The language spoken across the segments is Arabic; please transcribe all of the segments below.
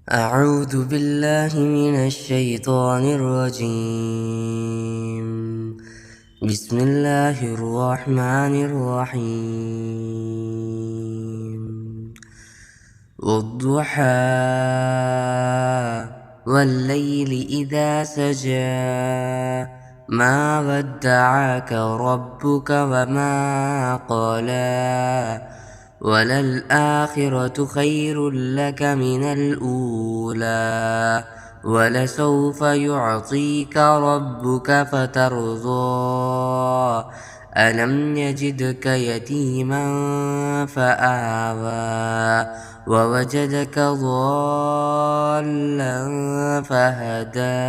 أعوذ بالله من الشيطان الرجيم. بسم الله الرحمن الرحيم. والضحى والليل إذا سجى ما ودعك ربك وما قلى وللآخرة خير لك من الأولى ولسوف يعطيك ربك فترضى ألم يجدك يتيما فآوى ووجدك ضالا فهدى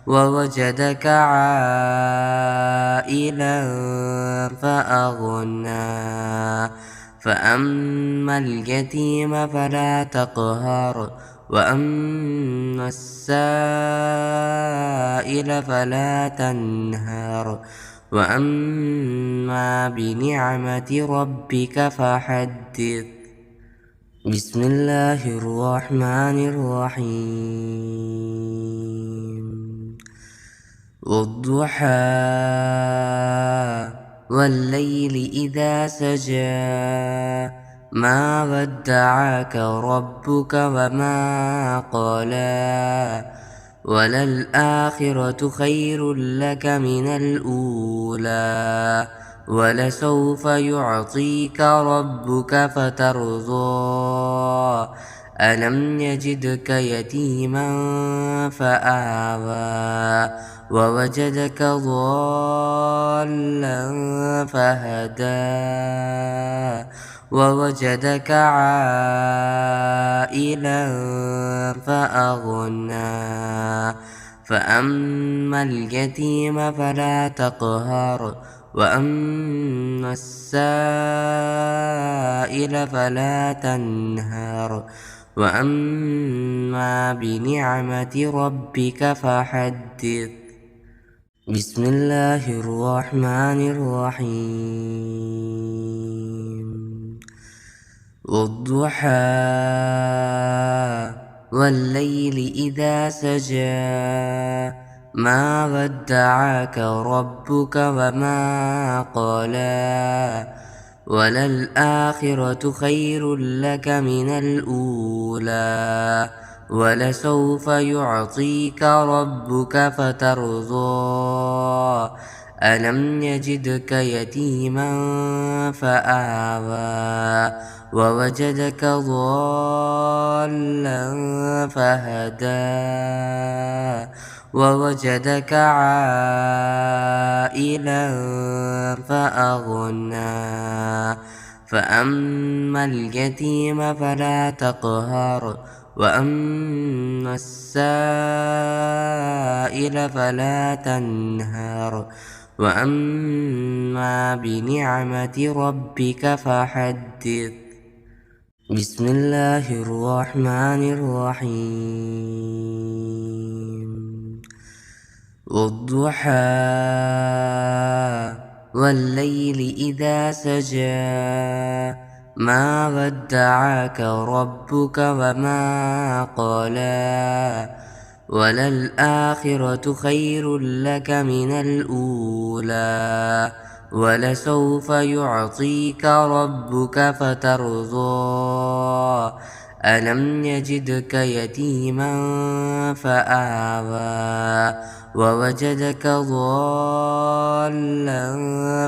ووجدك عائلا فأغنى فأما اليتيم فلا تقهر وأما السائل فلا تنهر وأما بنعمة ربك فحدث. بسم الله الرحمن الرحيم. والضحى والليل إذا سجى ما ودعك ربك وما قلى وللآخرة خير لك من الأولى ولسوف يعطيك ربك فترضى ألم يجدك يتيما فآوى ووجدك ضالا فهدى ووجدك عائلا فأغنى فأما اليتيم فلا تقهر وأما السائل فلا تنهر وأما بنعمة ربك فحدث. بسم الله الرحمن الرحيم. والضحى والليل إذا سجى ما ودعك ربك وما قلى وللآخرة خير لك من الأولى ولسوف يعطيك ربك فترضى ألم يجدك يتيما فآوى ووجدك ضالا فهدى ووجدك عائلا فأغنى فأما اليتيم فلا تقهر وأما السائل فلا تنهر وأما بنعمة ربك فحدث. بسم الله الرحمن الرحيم. والضحى والليل إذا سجى ما ودعك ربك وما قلى وللآخرة خير لك من الأولى ولسوف يعطيك ربك فترضى ألم يجدك يتيما فآوى ووجدك ضالا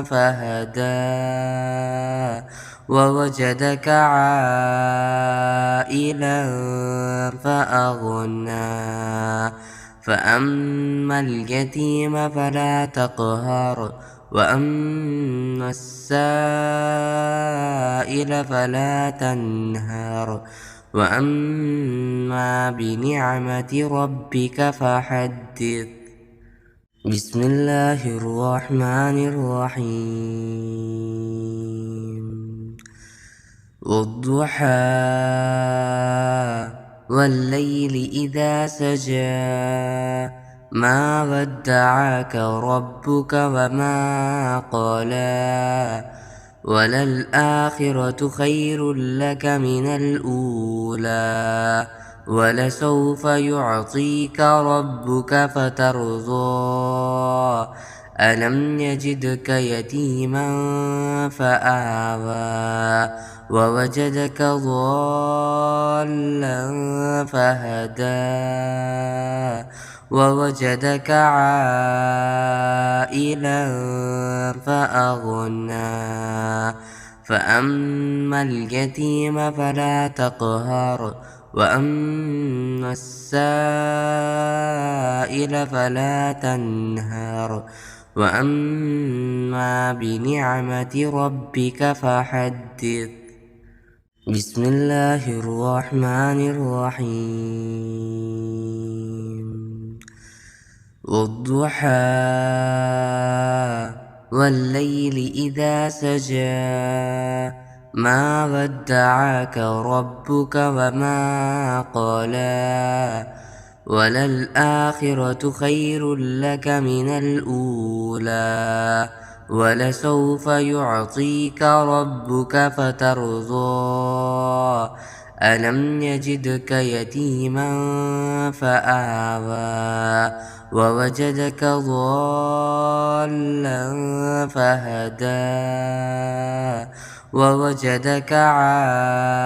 فهدى ووجدك عائلا فأغنى فأما اليتيم فلا تقهر وأما السائل فلا تنهر وأما بنعمة ربك فحدث. بسم الله الرحمن الرحيم. والضحى والليل إذا سجى ما ودعك ربك وما قلى وللآخرة خير لك من الأولى ولسوف يعطيك ربك فترضى ألم يجدك يتيما فآوى ووجدك ضالا فهدى ووجدك عائلا فأغنى فأما اليتيم فلا تقهر وأما السائل فلا تنهر وأما بنعمة ربك فحدث. بسم الله الرحمن الرحيم والضحى والليل إذا سجى ما ودعك ربك وما قلى وللآخرة خير لك من الأولى ولسوف يعطيك ربك فترضى ألم يجدك يتيما فآوى ووجدك ضالا فهدى ووجدك عائلا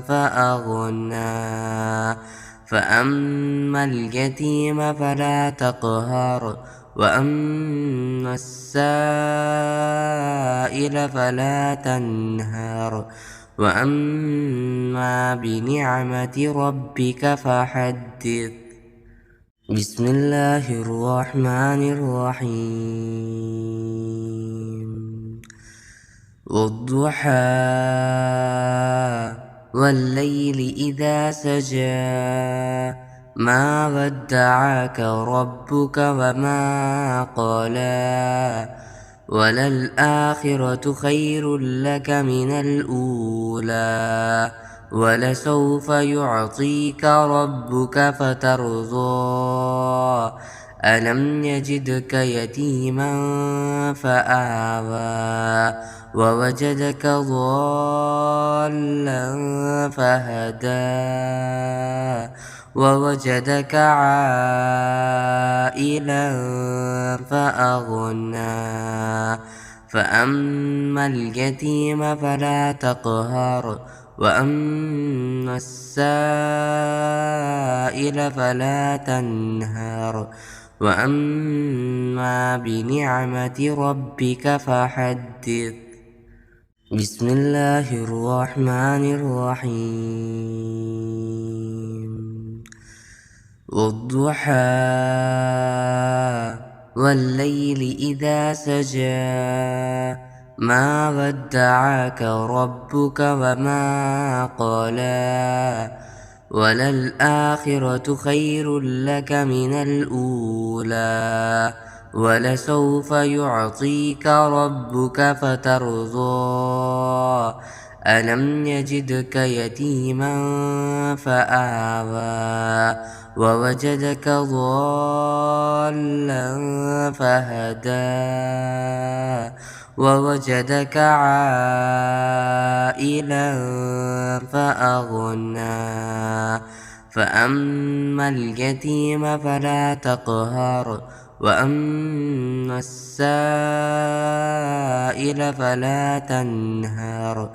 فأغنى فأما اليتيم فلا تقهر وأما السائل فلا تنهر وأما بنعمة ربك فحدث. بسم الله الرحمن الرحيم والضحى والليل إذا سجى ما ودعك ربك وما قلى وللآخرة خير لك من الأولى ولسوف يعطيك ربك فترضى ألم يجدك يتيما فآوى ووجدك ضالا فهدى ووجدك عائلا فأغنى فأما اليتيم فلا تقهر وأما السائل فلا تنهر وأما بنعمة ربك فحدث. بسم الله الرحمن الرحيم والضحى والليل إذا سجى ما ودعك ربك وما قلى وللآخرة خير لك من الأولى ولسوف يعطيك ربك فترضى ألم يجدك يتيما فآوى ووجدك ضالا فهدى ووجدك عائلا فأغنى فأما اليتيم فلا تقهر وأما السائل فلا تنهر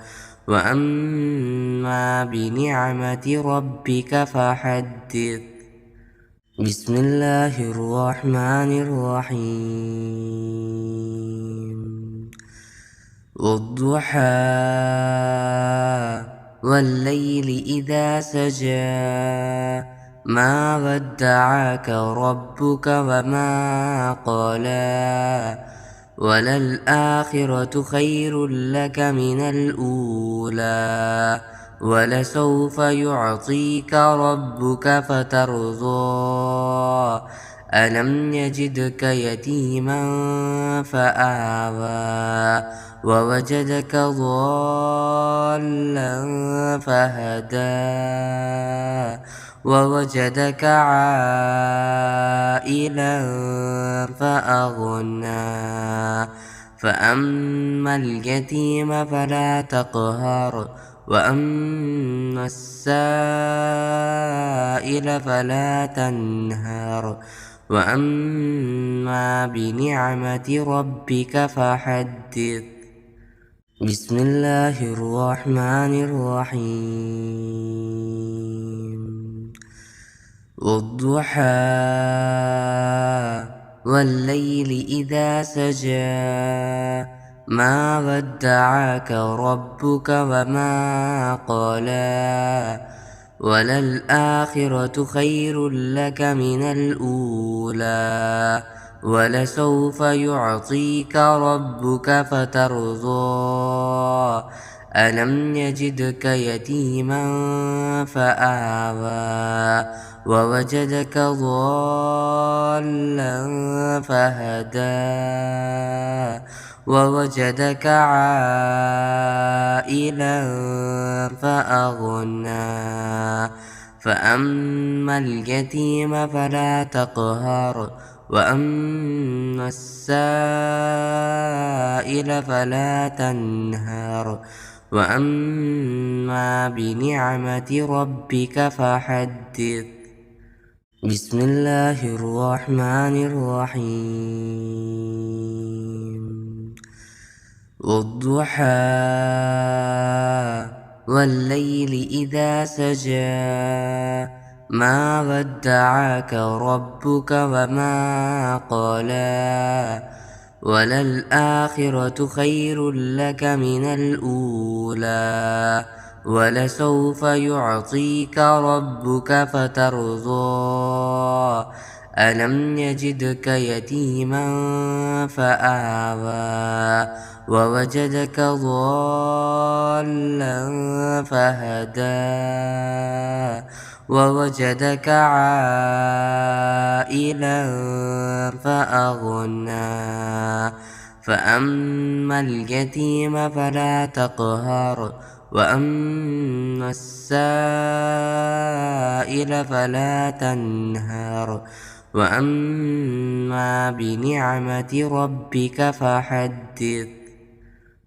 وأما بنعمة ربك فحدث. بسم الله الرحمن الرحيم والضحى والليل إذا سجى ما ودعك ربك وما قلى وللآخرة خير لك من الأولى ولسوف يعطيك ربك فترضى ألم يجدك يتيما فآوى ووجدك ضالا فهدى ووجدك عائلا فأغنى فأما اليتيم فلا تقهر وأما السائل فلا تنهر وأما بنعمة ربك فحدث. بسم الله الرحمن الرحيم. والضحى والليل إذا سجى ما ودعك ربك وما قلى وللآخرة خير لك من الأولى ولسوف يعطيك ربك فترضى ألم يجدك يتيما فآوى ووجدك ضالا فهدى ووجدك عائلا فأغنى فأما اليتيم فلا تقهر وأما السائل فلا تنهر وأما بنعمة ربك فحدث. بسم الله الرحمن الرحيم. والضحى والليل إذا سجى ما ودعك ربك وما قلى وللآخرة خير لك من الأولى ولسوف يعطيك ربك فترضى ألم يجدك يتيما فآوى ووجدك ضالا فهدى ووجدك عائلا فأغنى فأما اليتيم فلا تقهر وأما السائل فلا تنهر وأما بنعمة ربك فحدث.